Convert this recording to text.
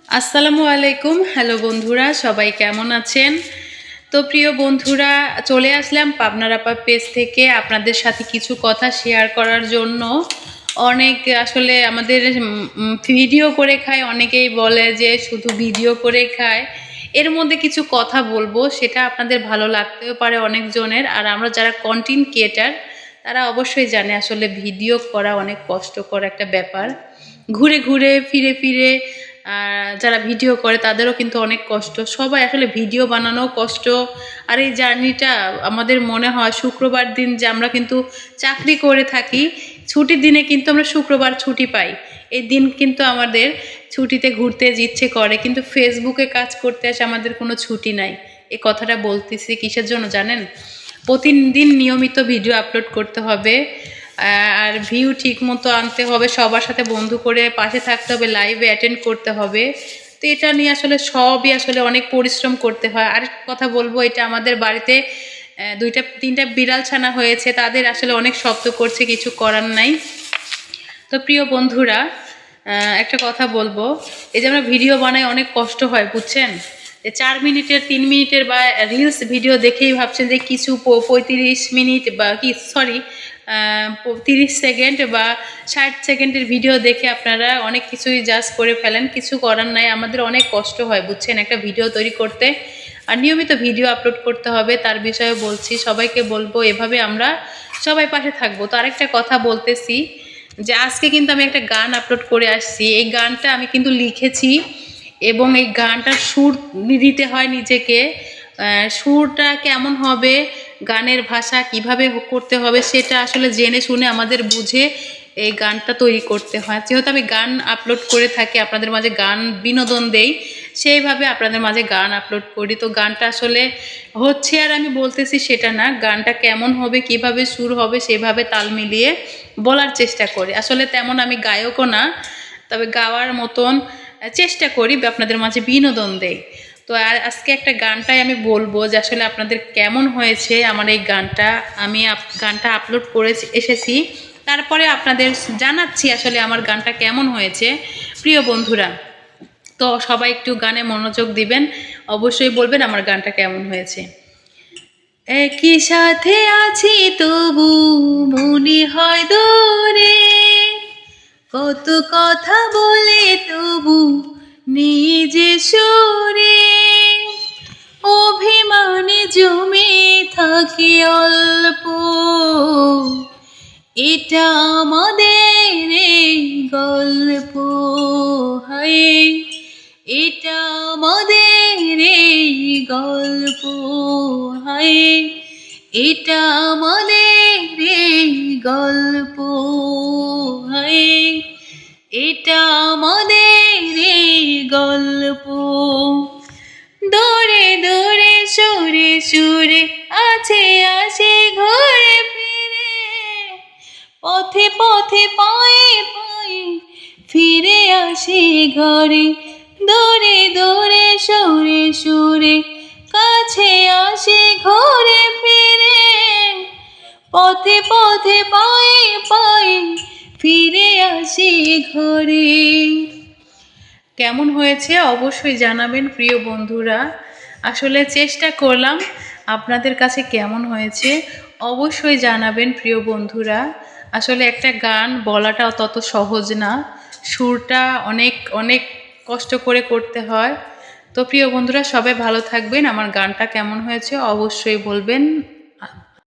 আসসালামু আলাইকুম। হ্যালো বন্ধুরা, সবাই কেমন আছেন? তো প্রিয় বন্ধুরা, চলে আসলাম পাবনার আপা পেজ থেকে আপনাদের সাথে কিছু কথা শেয়ার করার জন্য। অনেক আসলে আমাদের ভিডিও করে খায়, অনেকেই বলে যে শুধু ভিডিও করে খায়। এর মধ্যে কিছু কথা বলবো, সেটা আপনাদের ভালো লাগতেও পারে অনেকজনের। আর আমরা যারা কন্টেন্ট ক্রিয়েটার তারা অবশ্যই জানে আসলে ভিডিও করা অনেক কষ্টকর একটা ব্যাপার। ঘুরে ঘুরে ফিরে ফিরে যারা ভিডিও করে তাদেরও কিন্তু অনেক কষ্ট। সবাই আসলে ভিডিও বানানো কষ্ট। আর এই জার্নিটা আমাদের মনে হয় শুক্রবার দিন যে আমরা কিন্তু চাকরি করে থাকি, ছুটির দিনে কিন্তু আমরা শুক্রবার ছুটি পাই। এই দিন কিন্তু আমাদের ছুটিতে ঘুরতে ইচ্ছে করে, কিন্তু ফেসবুকে কাজ করতে আসে আমাদের কোনো ছুটি নাই। এই কথাটা বলতেছি কিসের জন্য জানেন? প্রতিদিন নিয়মিত ভিডিও আপলোড করতে হবে, আর ভিউ ঠিক মতো আনতে হবে, সবার সাথে বন্ধু করে পাশে থাকতে হবে, লাইভে অ্যাটেন্ড করতে হবে। তো এটা নিয়ে আসলে সবই আসলে অনেক পরিশ্রম করতে হয়। আর কথা বলবো, এটা আমাদের বাড়িতে দুইটা তিনটা বিড়াল ছানা হয়েছে, তাদের আসলে অনেক শব্দ করছে, কিছু করার নাই। তো প্রিয় বন্ধুরা, একটা কথা বলবো, এই যে আমরা ভিডিও বানাই অনেক কষ্ট হয়, বুঝছেন? 4 মিনিটের 3 মিনিটের বা রিলস ভিডিও দেখেই ভাবছেন যে কিছু 35 মিনিট বা 30 সেকেন্ড বা 60 সেকেন্ডের ভিডিও দেখে আপনারা অনেক কিছুই জাজ করে ফেলেন। কিছু করার নাই, আমাদের অনেক কষ্ট হয়, বুঝছেন, একটা ভিডিও তৈরি করতে। আর নিয়মিত ভিডিও আপলোড করতে হবে, তার বিষয়ে বলছি। সবাইকে বলবো এভাবে আমরা সবাই পাশে থাকবো। তো আরেকটা কথা বলতেছি যে আজকে কিন্তু আমি একটা গান আপলোড করে আসছি। এই গানটা আমি কিন্তু লিখেছি এবং এই গানটার সুর দিতে হয় নিজেকে। সুরটা কেমন হবে, গানের ভাষা কিভাবে করতে হবে, সেটা আসলে জেনে শুনে আমাদের বুঝে এই গানটা তৈরি করতে হয়। যেহেতু আমি গান আপলোড করে থাকি, আপনাদের মাঝে গান বিনোদন দেই, সেইভাবে আপনাদের মাঝে গান আপলোড করি। তো গানটা আসলে হচ্ছে আর আমি বলতেছি সেটা না, গানটা কেমন হবে, কিভাবে সুর হবে, সেভাবে তাল মিলিয়ে বলার চেষ্টা করি। আসলে তেমন আমি গায়কও না, তবে গাওয়ার মতন চেষ্টা করি, আপনাদের মাঝে বিনোদন দেই। তো আজকে একটা গানটাই আমি বলবো যে আসলে আপনাদের কেমন হয়েছে আমার এই গানটা। আমি গানটা আপলোড করে এসেছি, তারপরে আপনাদের জানাচ্ছি আসলে আমার গানটা কেমন হয়েছে। প্রিয় বন্ধুরা, তো সবাই একটু গানে মনোযোগ দিবেন, অবশ্যই বলবেন আমার গানটা কেমন হয়েছে। একই সাথে আছি তবু মনে হয় দূরে, কত কথা বলে তবু নিজে সুরে, অভিমানে জমে থাকে অল্প, এটা আমাদের এই গল্প। হায়, এটা আমাদের এই গল্প। হায়, এটা আমাদের এই গল্প। হায়, এটা আমাদের এই গল্প। দূরে দূরে সুরে সুরে আছে আসে ঘুরে ফিরে, পথে পথে পায়ে পায়ে ফিরে আসে ঘরে। দূরে দূরে সুরে সুরে কাছে আসে ঘুরে ফিরে, পথে পথে পায়ে পায়ে ফিরে আসে ঘরে। কেমন হয়েছে অবশ্যই জানাবেন প্রিয় বন্ধুরা। আসলে চেষ্টা করলাম, আপনাদের কাছে কেমন হয়েছে অবশ্যই জানাবেন প্রিয় বন্ধুরা। আসলে একটা গান বলাটাও তত সহজ না, সুরটা অনেক অনেক কষ্ট করে করতে হয়। তো প্রিয় বন্ধুরা, সবাই ভালো থাকবেন। আমার গানটা কেমন হয়েছে অবশ্যই বলবেন।